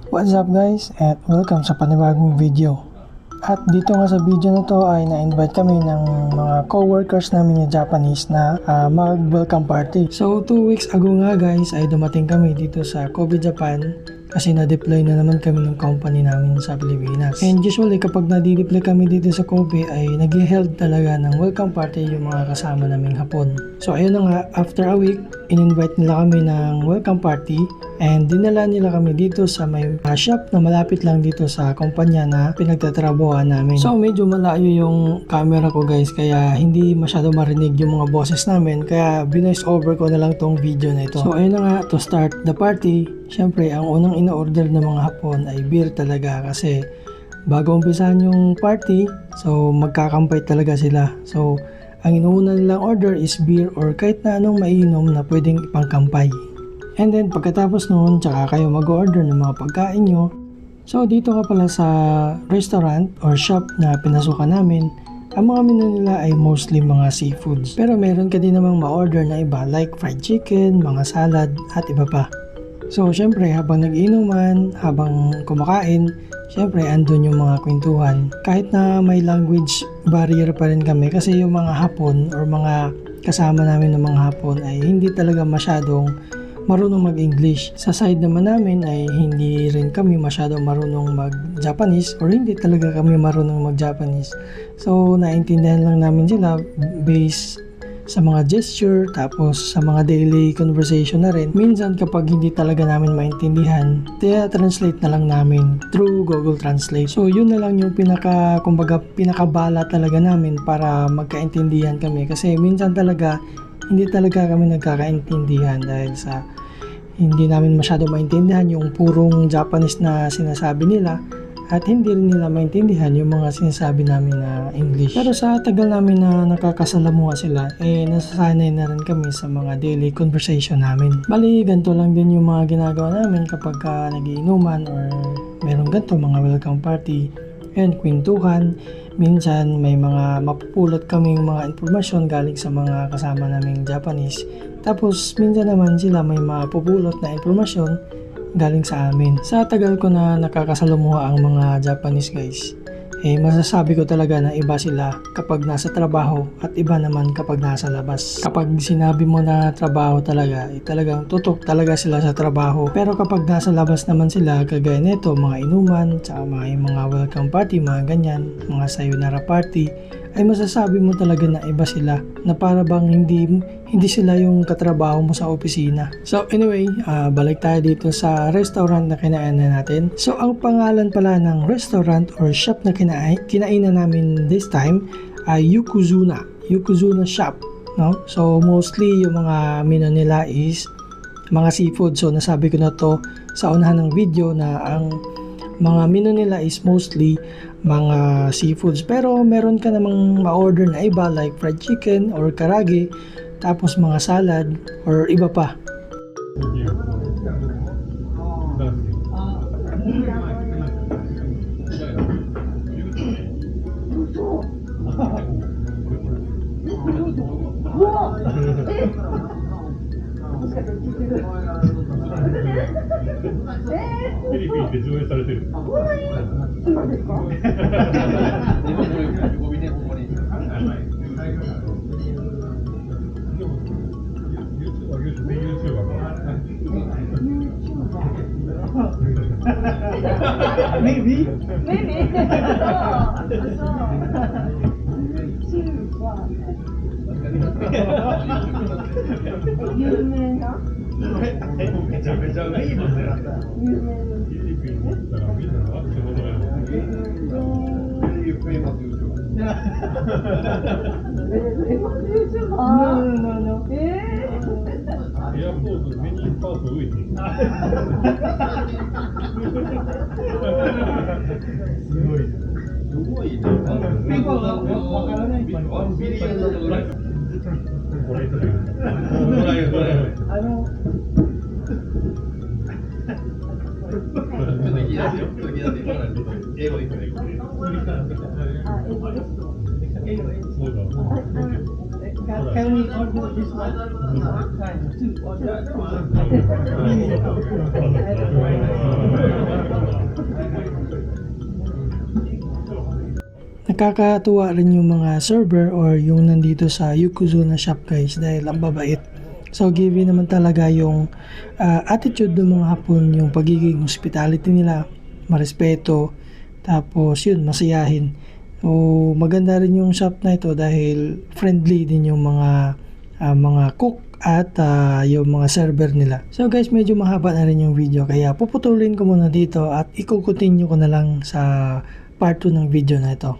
What's up guys at welcome sa panibagong video. At dito nga sa video na to ay na-invite kami ng mga co-workers namin na Japanese na mag-welcome party. So 2 weeks ago nga guys ay dumating kami dito sa Kobe, Japan kasi na-deploy na naman kami ng company namin sa Pilipinas. And usually kapag na-deploy kami dito sa Kobe ay nag-held talaga ng welcome party yung mga kasama naming Hapon. So ayun na nga, after a week, in-invite nila kami ng welcome party and dinala nila kami dito sa may shop na malapit lang dito sa kumpanya na pinagtatrabuhan namin. So medyo malayo yung camera ko guys kaya hindi masyado marinig yung mga boses namin kaya binoise over ko na lang tong video na ito. So ayun na nga, to start the party, syempre ang unang ina-order ng mga Hapon ay beer talaga kasi bago umpisahan yung party, so magkakampay talaga sila. So ang inuuna nilang order is beer or kahit na anong mainom na pwedeng ipangkampay. And then pagkatapos noon, tsaka kayo mag-order ng mga pagkain nyo. So dito ka pala sa restaurant or shop na pinasukan namin, ang mga menu nila ay mostly mga seafoods. Pero meron ka din namang ma-order na iba like fried chicken, mga salad at iba pa. So syempre habang nag-inuman, habang kumakain, syempre andun yung mga kwentuhan. Kahit na may language barrier pa rin kami kasi yung mga Hapon or mga kasama namin ng mga Hapon ay hindi talaga masyadong marunong mag-English. Sa side naman namin ay hindi rin kami masyadong marunong mag-Japanese or hindi talaga kami marunong mag-Japanese. So naintindihan lang namin sila based sa mga gesture, tapos sa mga daily conversation na rin. Minsan kapag hindi talaga namin maintindihan, translate na lang namin through Google Translate. So yun na lang yung pinakabala talaga namin para magkaintindihan kami. Kasi minsan talaga, hindi talaga kami nagkakaintindihan dahil sa hindi namin masyado maintindihan yung purong Japanese na sinasabi nila. At hindi rin nila maintindihan yung mga sinasabi namin na English. Pero sa tagal namin na nakakasalamuha sila, nasasanay na rin kami sa mga daily conversation namin. Bali, ganito lang din yung mga ginagawa namin kapag nagiinuman or merong ganito, mga welcome party and kwentuhan. Minsan may mga mapupulot kaming mga informasyon galing sa mga kasama naming Japanese. Tapos minsan naman sila may mapupulot na informasyon galing sa amin. Sa tagal ko na nakakasalamuha ang mga Japanese guys, masasabi ko talaga na iba sila kapag nasa trabaho at iba naman kapag nasa labas. Kapag sinabi mo na trabaho talaga, talagang tutok talaga sila sa trabaho. Pero kapag nasa labas naman sila, kagaya nito, mga inuman, tsaka mga welcome party, mga ganyan, mga sayonara party, ay masasabi mo talaga na iba sila, na para bang hindi sila yung katrabaho mo sa opisina. So anyway, balik tayo dito sa restaurant na kinainan natin. So ang pangalan pala ng restaurant or shop na kinainan namin this time ay Yokozuna Shop, no? So mostly yung mga menu nila is mga seafood. So nasabi ko na to sa unahan ng video na ang mga menu nila is mostly mga seafoods, pero meron ka namang ma-order na iba like fried chicken or karage, tapos mga salad or iba pa. Maybe. No. エアポートメニューパート動いてる。すごい。すごいね。わからない。ビリヤードの裏。これとか。ドライ。ちょっと聞いてよ。英語で言って。そうだ。Can we order this one? Two order. Nakakatuwa rin yung mga server or yung nandito sa Yokozuna shop guys dahil ang babait. So given naman talaga yung attitude ng mga Hapon, yung pagiging hospitality nila, marespeto, tapos yun, masayahin. So maganda rin yung shop na ito dahil friendly din yung mga cook at yung mga server nila. So guys, medyo mahaba na rin yung video kaya puputulin ko muna dito at i-continue ko na lang sa part 2 ng video na ito.